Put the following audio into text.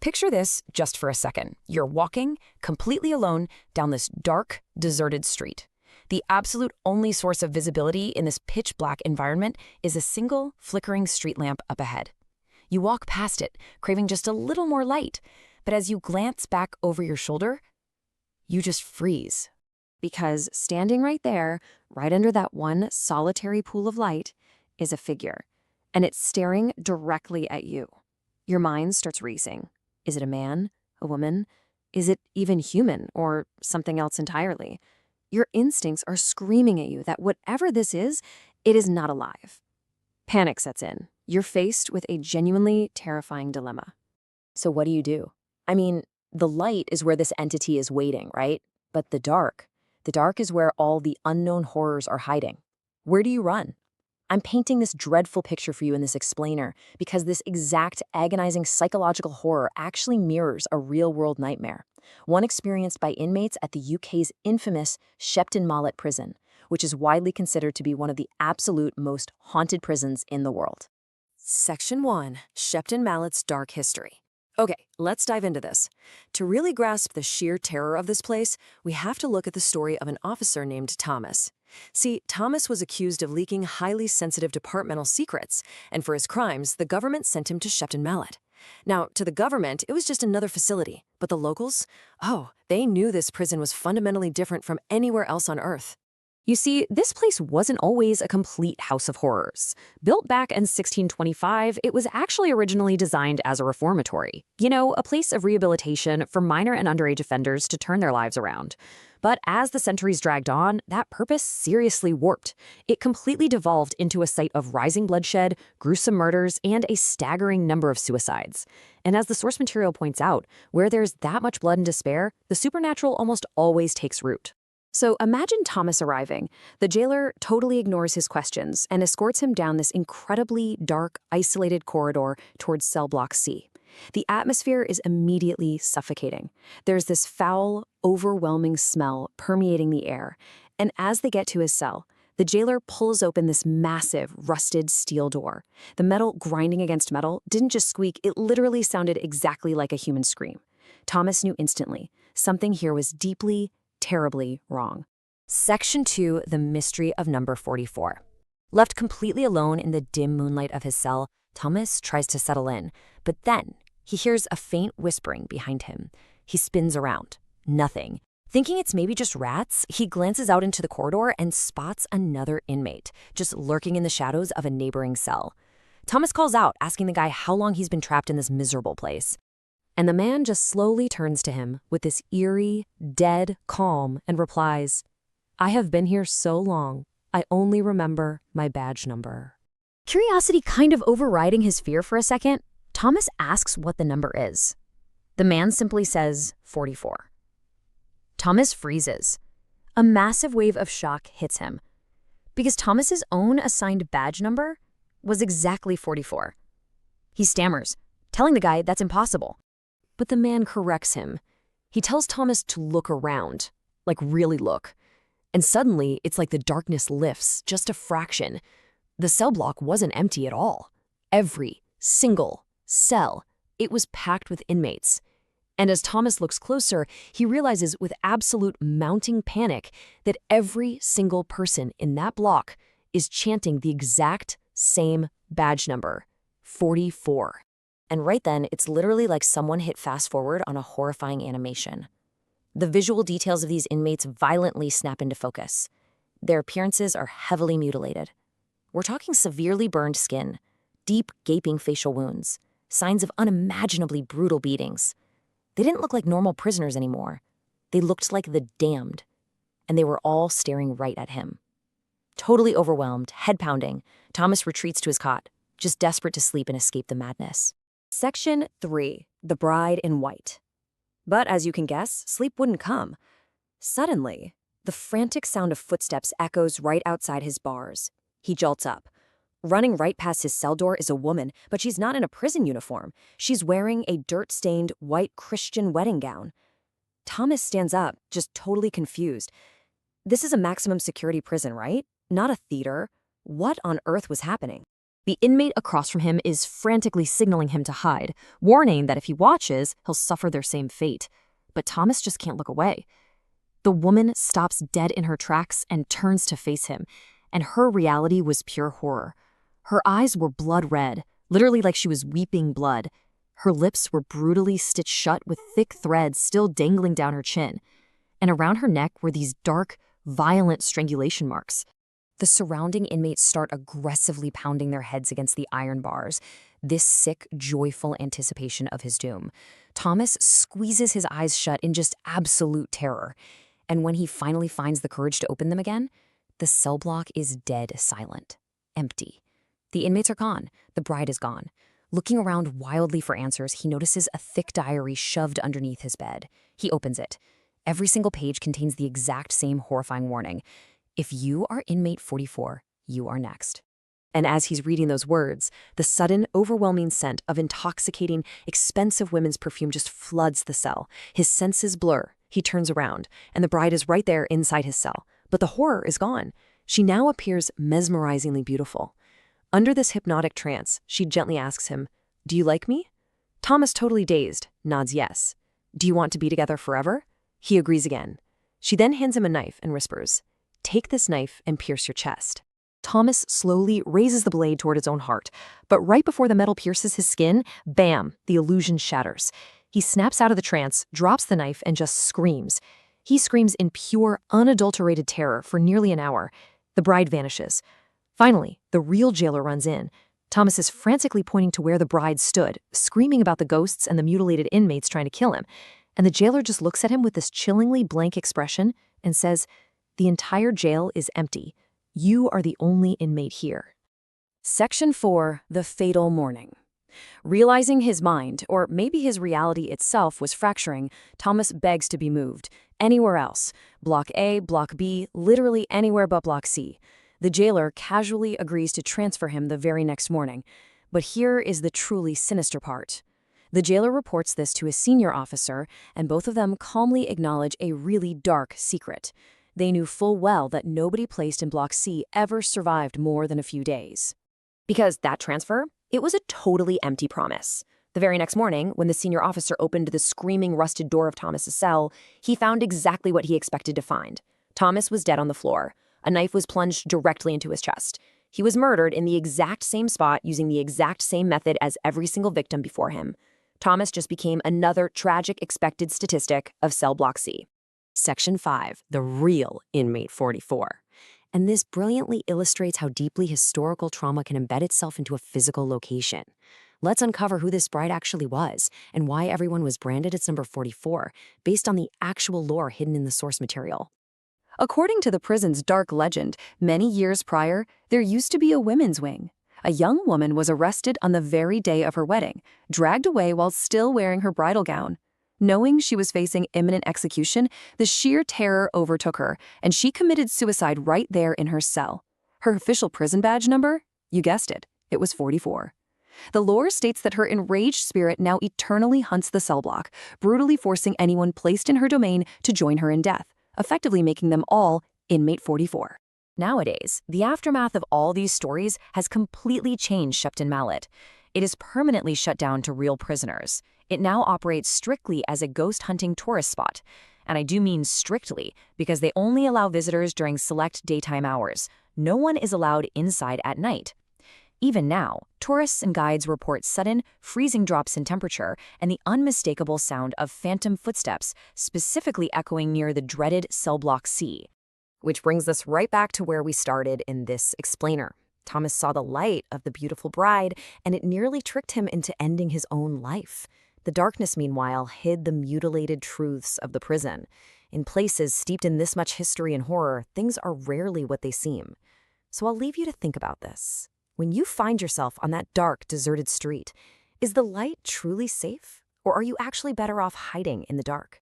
Picture this just for a second. You're walking, completely alone, down this dark, deserted street. The absolute only source of visibility in this pitch-black environment is a single, flickering street lamp up ahead. You walk past it, craving just a little more light, but as you glance back over your shoulder, you just freeze. Because standing right there, right under that one solitary pool of light, is a figure, and it's staring directly at you. Your mind starts racing. Is it a man? A woman? Is it even human, or something else entirely? Your instincts are screaming at you that whatever this is, it is not alive. Panic sets in. You're faced with a genuinely terrifying dilemma. So what do? I mean, the light is where this entity is waiting, right? But the dark is where all the unknown horrors are hiding. Where do you run? I'm painting this dreadful picture for you in this explainer because this exact agonizing psychological horror actually mirrors a real-world nightmare, one experienced by inmates at the UK's infamous Shepton Mallet prison, which is widely considered to be one of the absolute most haunted prisons in the world. Section 1. Shepton Mallet's Dark History. Okay, let's dive into this. To really grasp the sheer terror of this place, we have to look at the story of an officer named Thomas. See, Thomas was accused of leaking highly sensitive departmental secrets, and for his crimes, the government sent him to Shepton Mallet. Now, to the government, it was just another facility, but the locals? Oh, they knew this prison was fundamentally different from anywhere else on Earth. You see, this place wasn't always a complete house of horrors. Built back in 1625, it was actually originally designed as a reformatory. You know, a place of rehabilitation for minor and underage offenders to turn their lives around. But as the centuries dragged on, that purpose seriously warped. It completely devolved into a site of rising bloodshed, gruesome murders, and a staggering number of suicides. And as the source material points out, where there's that much blood and despair, the supernatural almost always takes root. So imagine Thomas arriving. The jailer totally ignores his questions and escorts him down this incredibly dark, isolated corridor towards cell block C. The atmosphere is immediately suffocating. There's this foul, overwhelming smell permeating the air. And as they get to his cell, the jailer pulls open this massive, rusted steel door. The metal grinding against metal didn't just squeak, it literally sounded exactly like a human scream. Thomas knew instantly, something here was deeply, terribly wrong. Section 2, The Mystery of Number 44. Left completely alone in the dim moonlight of his cell, Thomas tries to settle in, but then he hears a faint whispering behind him. He spins around. Nothing. Thinking it's maybe just rats, he glances out into the corridor and spots another inmate, just lurking in the shadows of a neighboring cell. Thomas calls out, asking the guy how long he's been trapped in this miserable place. And the man just slowly turns to him with this eerie, dead calm and replies, "I have been here so long, I only remember my badge number." Curiosity kind of overriding his fear for a second, Thomas asks what the number is. The man simply says 44. Thomas freezes. A massive wave of shock hits him, because Thomas's own assigned badge number was exactly 44. He stammers, telling the guy that's impossible. But the man corrects him. He tells Thomas to look around, like really look. And suddenly, it's like the darkness lifts, just a fraction. The cell block wasn't empty at all. Every single cell, it was packed with inmates. And as Thomas looks closer, he realizes with absolute mounting panic that every single person in that block is chanting the exact same badge number, 44. And right then, it's literally like someone hit fast forward on a horrifying animation. The visual details of these inmates violently snap into focus. Their appearances are heavily mutilated. We're talking severely burned skin, deep, gaping facial wounds, signs of unimaginably brutal beatings. They didn't look like normal prisoners anymore. They looked like the damned, and they were all staring right at him. Totally overwhelmed, head pounding, Thomas retreats to his cot, just desperate to sleep and escape the madness. Section 3. The Bride in White. But as you can guess, sleep wouldn't come. Suddenly, the frantic sound of footsteps echoes right outside his bars. He jolts up. Running right past his cell door is a woman, but she's not in a prison uniform. She's wearing a dirt-stained white Christian wedding gown. Thomas stands up, just totally confused. This is a maximum security prison, right? Not a theater. What on earth was happening? The inmate across from him is frantically signaling him to hide, warning that if he watches, he'll suffer their same fate. But Thomas just can't look away. The woman stops dead in her tracks and turns to face him, and her reality was pure horror. Her eyes were blood red, literally like she was weeping blood. Her lips were brutally stitched shut with thick threads still dangling down her chin, and around her neck were these dark, violent strangulation marks. The surrounding inmates start aggressively pounding their heads against the iron bars, this sick, joyful anticipation of his doom. Thomas squeezes his eyes shut in just absolute terror, and when he finally finds the courage to open them again, the cell block is dead silent, empty. The inmates are gone. The bride is gone. Looking around wildly for answers, he notices a thick diary shoved underneath his bed. He opens it. Every single page contains the exact same horrifying warning. If you are inmate 44, you are next. And as he's reading those words, the sudden, overwhelming scent of intoxicating, expensive women's perfume just floods the cell. His senses blur. He turns around, and the bride is right there inside his cell. But the horror is gone. She now appears mesmerizingly beautiful. Under this hypnotic trance, she gently asks him, "Do you like me?" Thomas, totally dazed, nods yes. "Do you want to be together forever?" He agrees again. She then hands him a knife and whispers, "Take this knife and pierce your chest." Thomas slowly raises the blade toward its own heart, but right before the metal pierces his skin, bam, the illusion shatters. He snaps out of the trance, drops the knife, and just screams. He screams in pure, unadulterated terror for nearly an hour. The bride vanishes. Finally, the real jailer runs in. Thomas is frantically pointing to where the bride stood, screaming about the ghosts and the mutilated inmates trying to kill him. And the jailer just looks at him with this chillingly blank expression and says, "The entire jail is empty. You are the only inmate here." Section 4, The Fatal Morning. Realizing his mind, or maybe his reality itself, was fracturing, Thomas begs to be moved. Anywhere else. Block A, Block B, literally anywhere but Block C. The jailer casually agrees to transfer him the very next morning. But here is the truly sinister part. The jailer reports this to his senior officer, and both of them calmly acknowledge a really dark secret. They knew full well that nobody placed in Block C ever survived more than a few days. Because that transfer, it was a totally empty promise. The very next morning, when the senior officer opened the screaming rusted door of Thomas's cell, he found exactly what he expected to find. Thomas was dead on the floor. A knife was plunged directly into his chest. He was murdered in the exact same spot using the exact same method as every single victim before him. Thomas just became another tragic expected statistic of cell block C. Section 5, The Real Inmate 44. And this brilliantly illustrates how deeply historical trauma can embed itself into a physical location. Let's uncover who this bride actually was and why everyone was branded as number 44, based on the actual lore hidden in the source material. According to the prison's dark legend, many years prior, there used to be a women's wing. A young woman was arrested on the very day of her wedding, dragged away while still wearing her bridal gown. Knowing she was facing imminent execution, the sheer terror overtook her, and she committed suicide right there in her cell. Her official prison badge number? You guessed it, it was 44. The lore states that her enraged spirit now eternally hunts the cell block, brutally forcing anyone placed in her domain to join her in death, effectively making them all inmate 44. Nowadays, the aftermath of all these stories has completely changed Shepton Mallet. It is permanently shut down to real prisoners. It now operates strictly as a ghost-hunting tourist spot. And I do mean strictly, because they only allow visitors during select daytime hours. No one is allowed inside at night. Even now, tourists and guides report sudden, freezing drops in temperature and the unmistakable sound of phantom footsteps, specifically echoing near the dreaded cell block C. Which brings us right back to where we started in this explainer. Thomas saw the light of the beautiful bride, and it nearly tricked him into ending his own life. The darkness, meanwhile, hid the mutilated truths of the prison. In places steeped in this much history and horror, things are rarely what they seem. So I'll leave you to think about this. When you find yourself on that dark, deserted street, is the light truly safe? Or are you actually better off hiding in the dark?